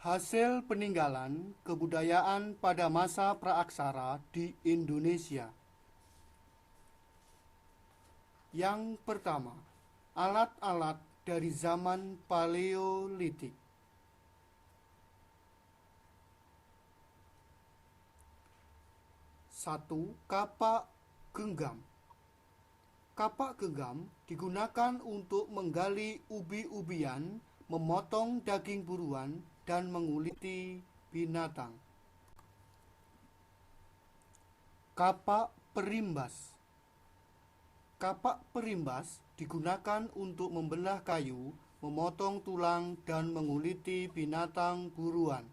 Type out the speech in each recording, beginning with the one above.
Hasil peninggalan kebudayaan pada masa praaksara di Indonesia. Yang pertama, alat-alat dari zaman Paleolitik. Satu, kapak genggam. Kapak genggam digunakan untuk menggali ubi-ubian, memotong daging buruan, dan menguliti binatang. Kapak perimbas. Kapak perimbas digunakan untuk membelah kayu, memotong tulang, dan menguliti binatang buruan.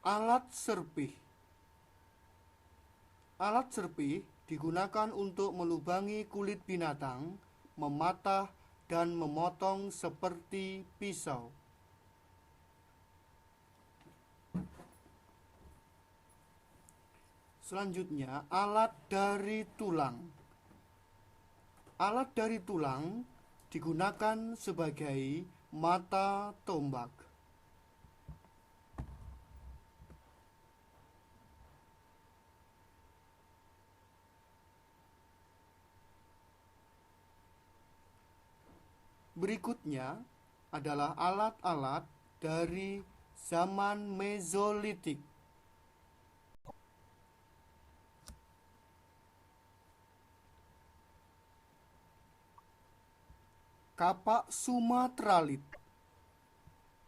Alat serpih. Alat serpih digunakan untuk melubangi kulit binatang, mematah, dan memotong seperti pisau. Selanjutnya, alat dari tulang. Alat dari tulang digunakan sebagai mata tombak. Berikutnya adalah alat-alat dari zaman Mezolitik. Kapak Sumatralit.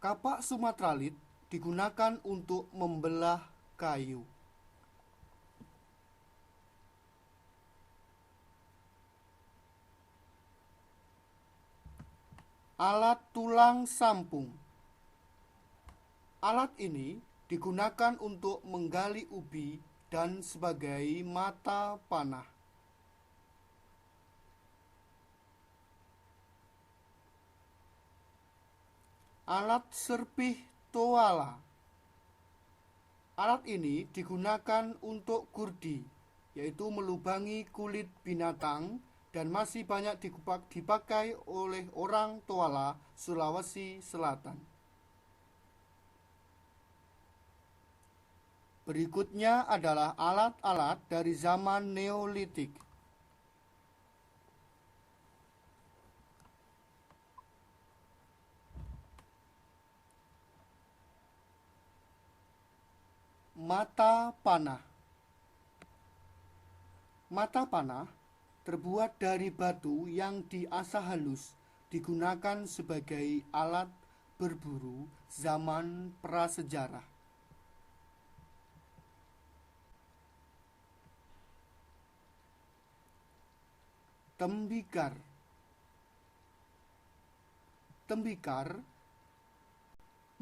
Kapak Sumatralit digunakan untuk membelah kayu. Alat tulang sampung. Alat ini digunakan untuk menggali ubi dan sebagai mata panah. Alat serpih toala. Alat ini digunakan untuk kurdi, yaitu melubangi kulit binatang, dan masih banyak dipakai oleh orang Toala, Sulawesi Selatan. Berikutnya adalah alat-alat dari zaman Neolitik. Mata panah. Mata panah terbuat dari batu yang diasah halus, digunakan sebagai alat berburu zaman prasejarah. Tembikar. Tembikar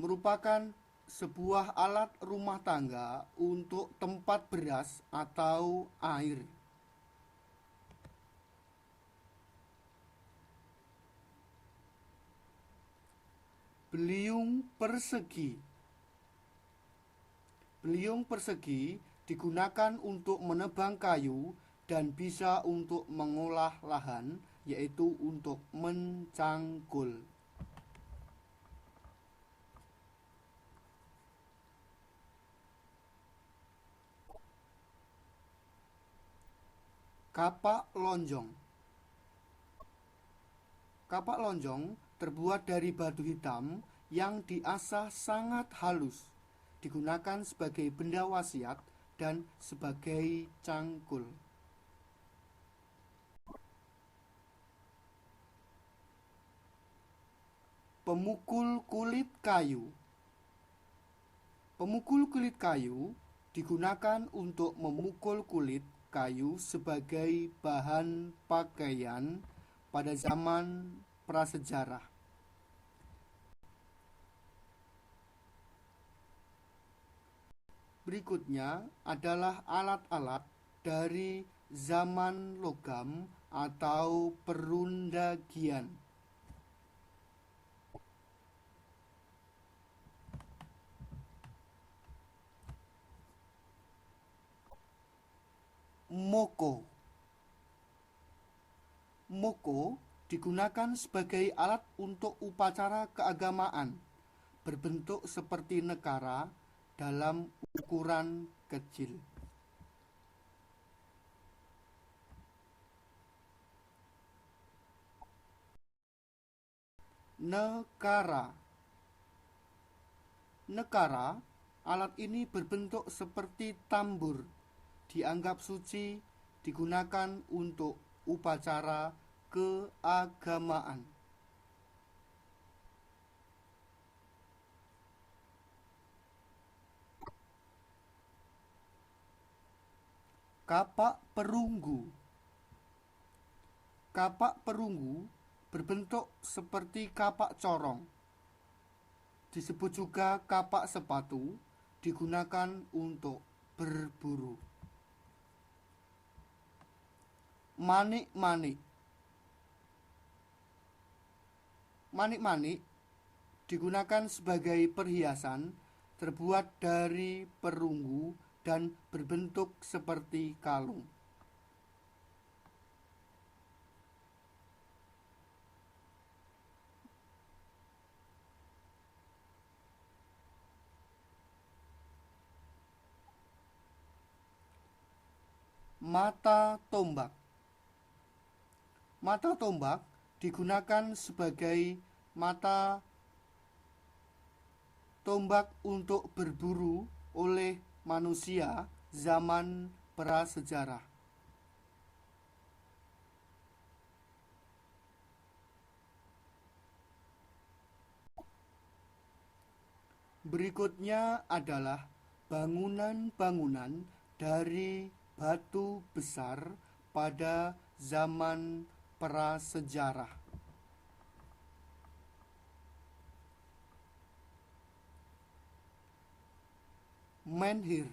merupakan sebuah alat rumah tangga untuk tempat beras atau air. Beliung persegi. Beliung persegi digunakan untuk menebang kayu dan bisa untuk mengolah lahan, yaitu untuk mencangkul. Kapak lonjong. Kapak lonjong terbuat dari batu hitam yang diasah sangat halus, digunakan sebagai benda wasiat dan sebagai cangkul. Pemukul kulit kayu. Pemukul kulit kayu digunakan untuk memukul kulit kayu sebagai bahan pakaian pada zaman prasejarah. Berikutnya adalah alat-alat dari zaman logam atau perundagian. Moko. Moko digunakan sebagai alat untuk upacara keagamaan, berbentuk seperti nekara dalam ukuran kecil. Nekara. Nekara, alat ini berbentuk seperti tambur, dianggap suci, digunakan untuk upacara keagamaan. Kapak perunggu. Kapak perunggu berbentuk seperti kapak corong. Disebut juga kapak sepatu, digunakan untuk berburu. Manik-manik. Manik-manik digunakan sebagai perhiasan, terbuat dari perunggu dan berbentuk seperti kalung. Mata tombak. Mata tombak digunakan sebagai mata tombak untuk berburu oleh manusia zaman prasejarah. Berikutnya adalah bangunan-bangunan dari batu besar pada zaman prasejarah. Menhir.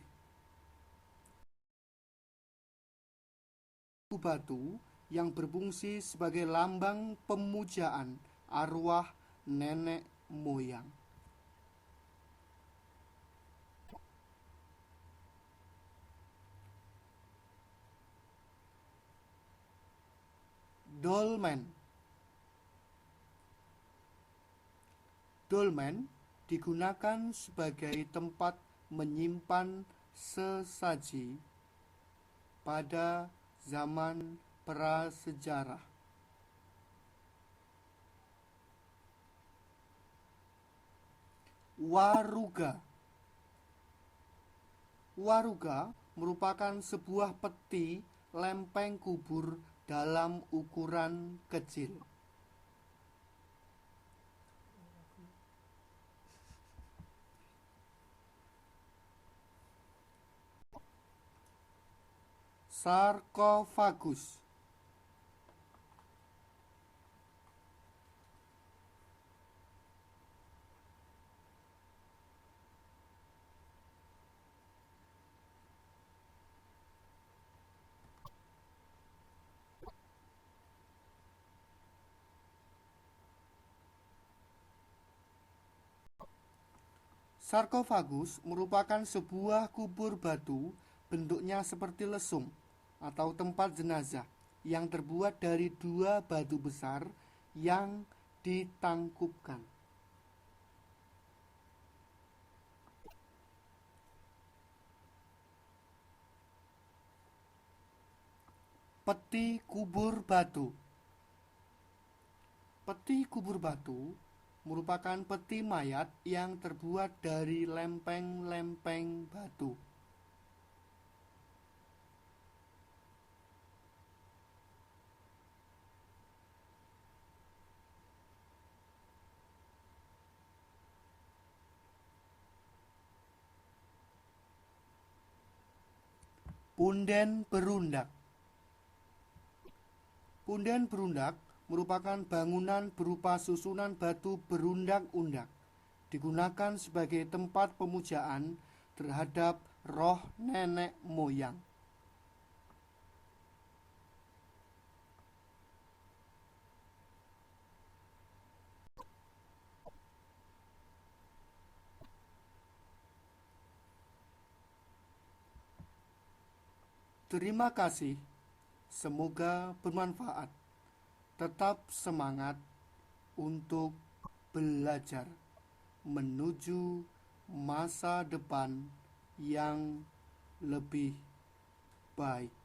Batu yang berfungsi sebagai lambang pemujaan arwah nenek moyang. Dolmen. Dolmen digunakan sebagai tempat menyimpan sesaji pada zaman prasejarah. Waruga. Waruga merupakan sebuah peti lempeng kubur dalam ukuran kecil. Sarkofagus. Sarkofagus merupakan sebuah kubur batu bentuknya seperti lesung atau tempat jenazah yang terbuat dari dua batu besar yang ditangkupkan. Peti kubur batu. Peti kubur batu merupakan peti mayat yang terbuat dari lempeng-lempeng batu. Punden berundak. Punden berundak merupakan bangunan berupa susunan batu berundak-undak, digunakan sebagai tempat pemujaan terhadap roh nenek moyang. Terima kasih. Semoga bermanfaat. Tetap semangat untuk belajar menuju masa depan yang lebih baik.